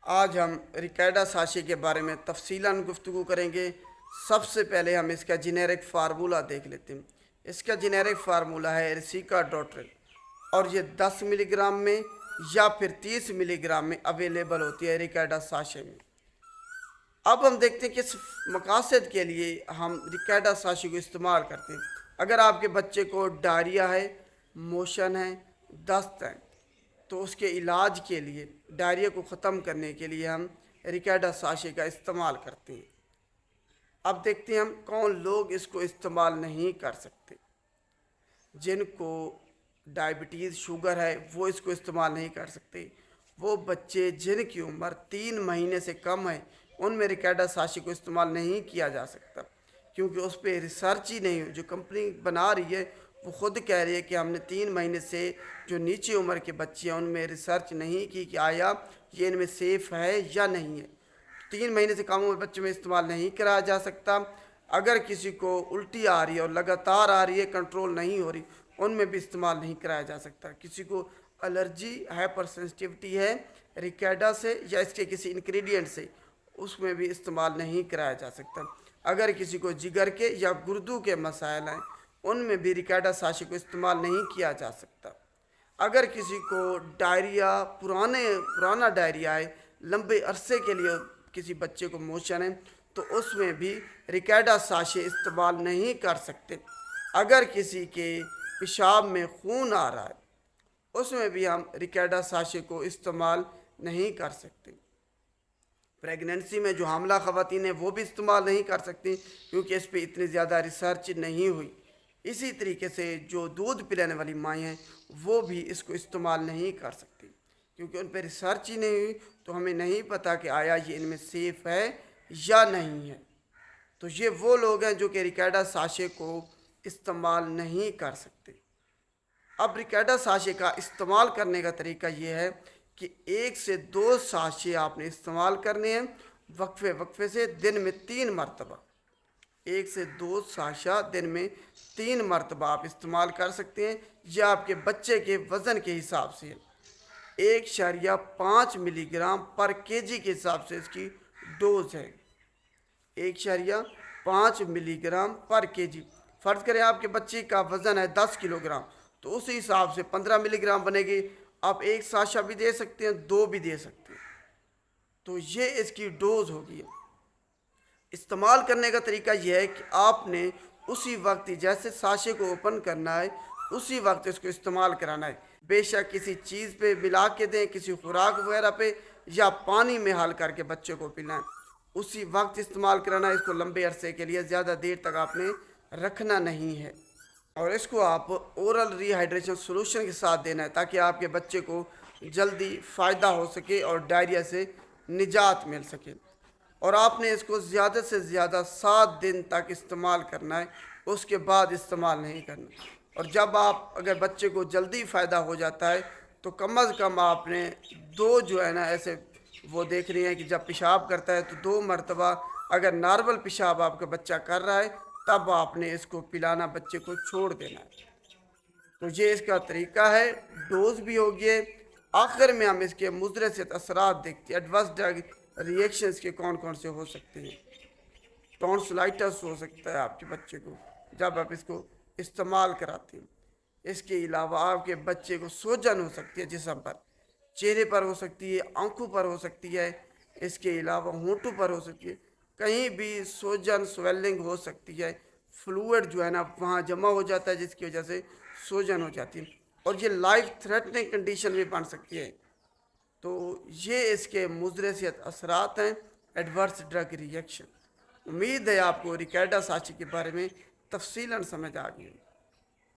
آج ہم ریکیڈا ساشے کے بارے میں تفصیلاً گفتگو کریں گے۔ سب سے پہلے ہم اس کا جنیرک فارمولہ دیکھ لیتے ہیں۔ اس کا جنیرک فارمولہ ہے ریسیکا ڈوٹرل، اور یہ 10 ملی گرام میں یا پھر 30 ملی گرام میں اویلیبل ہوتی ہے ریکیڈا ساشے میں۔ اب ہم دیکھتے ہیں کہ کس مقاصد کے لیے ہم ریکیڈا ساشے کو استعمال کرتے ہیں۔ اگر آپ کے بچے کو ڈائریا ہے، موشن ہے، دست ہے، تو اس کے علاج کے لیے، ڈائریا کو ختم کرنے کے لیے ہم ریکیڈا ساشے کا استعمال کرتے ہیں۔ اب دیکھتے ہیں ہم کون لوگ اس کو استعمال نہیں کر سکتے۔ جن کو ڈائبٹیز شوگر ہے وہ اس کو استعمال نہیں کر سکتے۔ وہ بچے جن کی عمر 3 مہینے سے کم ہے ان میں ریکیڈا ساشے کو استعمال نہیں کیا جا سکتا، کیونکہ اس پہ ریسرچ ہی نہیں ہو۔ جو کمپنی بنا رہی ہے وہ خود کہہ رہی ہے کہ ہم نے 3 مہینے سے جو نیچے عمر کے بچے ہیں ان میں ریسرچ نہیں کی کہ آیا یہ ان میں سیف ہے یا نہیں ہے۔ 3 مہینے سے کم عمر بچوں میں استعمال نہیں کرایا جا سکتا۔ اگر کسی کو الٹی آ رہی ہے اور لگاتار آ رہی ہے، کنٹرول نہیں ہو رہی، ان میں بھی استعمال نہیں کرایا جا سکتا۔ کسی کو الرجی، ہائپر سینسٹیوٹی ہے ریکیڈا سے یا اس کے کسی انگریڈینٹ سے، اس میں بھی استعمال نہیں کرایا جا سکتا۔ اگر کسی کو جگر کے یا گردوں کے مسائل ہیں ان میں بھی ریکیڈا ساشے کو استعمال نہیں کیا جا سکتا۔ اگر کسی کو ڈائریا، پرانا ڈائریا ہے، لمبے عرصے کے لیے کسی بچے کو موشن ہے، تو اس میں بھی ریکیڈا ساشے استعمال نہیں کر سکتے۔ اگر کسی کے پیشاب میں خون آ رہا ہے اس میں بھی ہم ریکیڈا ساشے کو استعمال نہیں کر سکتے۔ پریگننسی میں جو حاملہ خواتین ہیں وہ بھی استعمال نہیں کر سکتی، کیونکہ اس پہ اتنی زیادہ ریسرچ نہیں ہوئی۔ اسی طریقے سے جو دودھ پلانے والی مائیں ہیں وہ بھی اس کو استعمال نہیں کر سکتی، کیونکہ ان پہ ریسرچ ہی نہیں ہوئی، تو ہمیں نہیں پتہ کہ آیا یہ ان میں سیف ہے یا نہیں ہے۔ تو یہ وہ لوگ ہیں جو کہ ریکیڈا ساشے کو استعمال نہیں کر سکتے۔ اب ریکیڈا ساشے کا استعمال کرنے کا طریقہ یہ ہے کہ 1 سے 2 ساشے آپ نے استعمال کرنے ہیں وقفے سے، دن میں 3 مرتبہ۔ 1 سے 2 ساشا دن میں 3 مرتبہ آپ استعمال کر سکتے ہیں۔ یہ آپ کے بچے کے وزن کے حساب سے 1.5 ملی گرام پر کے جی کے حساب سے اس کی ڈوز ہے۔ 1.5 ملی گرام پر کے جی۔ فرض کریں آپ کے بچے کا وزن ہے 10 کلو گرام، تو اسی حساب سے 15 ملی گرام بنے گی۔ آپ 1 ساشا بھی دے سکتے ہیں، 2 بھی دے سکتے ہیں۔ تو یہ اس کی ڈوز ہوگی۔ استعمال کرنے کا طریقہ یہ ہے کہ آپ نے اسی وقت جیسے ساشے کو اوپن کرنا ہے اسی وقت اس کو استعمال کرانا ہے۔ بے شک کسی چیز پہ ملا کے دیں، کسی خوراک وغیرہ پہ، یا پانی میں حل کر کے بچے کو پلائیں، اسی وقت استعمال کرانا ہے۔ اس کو لمبے عرصے کے لیے زیادہ دیر تک آپ نے رکھنا نہیں ہے، اور اس کو آپ اورل ری ہائیڈریشن سولوشن کے ساتھ دینا ہے تاکہ آپ کے بچے کو جلدی فائدہ ہو سکے اور ڈائریا سے نجات مل سکے۔ اور آپ نے اس کو زیادہ سے زیادہ 7 دن تک استعمال کرنا ہے، اس کے بعد استعمال نہیں کرنا۔ اور جب آپ اگر بچے کو جلدی فائدہ ہو جاتا ہے تو کم از کم آپ نے 2 جو ہے نا ایسے وہ دیکھ رہی ہیں کہ جب پیشاب کرتا ہے تو 2 مرتبہ، اگر نارمل پیشاب آپ کا بچہ کر رہا ہے تب آپ نے اس کو پلانا بچے کو چھوڑ دینا ہے۔ تو یہ اس کا طریقہ ہے، ڈوز بھی ہوگی ہے۔ آخر میں ہم اس کے مضر صحت اثرات دیکھتے ہیں۔ ایڈورس ڈرگ ریئیکشنز کے کون سے ہو سکتے ہیں۔ ٹونسلائٹس ہو سکتا ہے آپ کے بچے کو جب آپ اس کو استعمال کراتے ہیں۔ اس کے علاوہ آپ کے بچے کو سوجن ہو سکتی ہے، جسم پر، چہرے پر ہو سکتی ہے، آنکھوں پر ہو سکتی ہے، اس کے علاوہ ہونٹوں پر ہو سکتی ہے، کہیں بھی سوجن، سویلنگ ہو سکتی ہے۔ فلوئڈ جو ہے نا وہاں جمع ہو جاتا ہے جس کی وجہ سے سوجن ہو جاتی ہے، اور یہ لائف تھریٹنگ کنڈیشن بھی بن سکتی ہے۔ تو یہ اس کے مضر صحت اثرات ہیں، ایڈورس ڈرگ ری ایکشن۔ امید ہے آپ کو ریکیڈا ساشے کے بارے میں تفصیلاً سمجھ آ گئی۔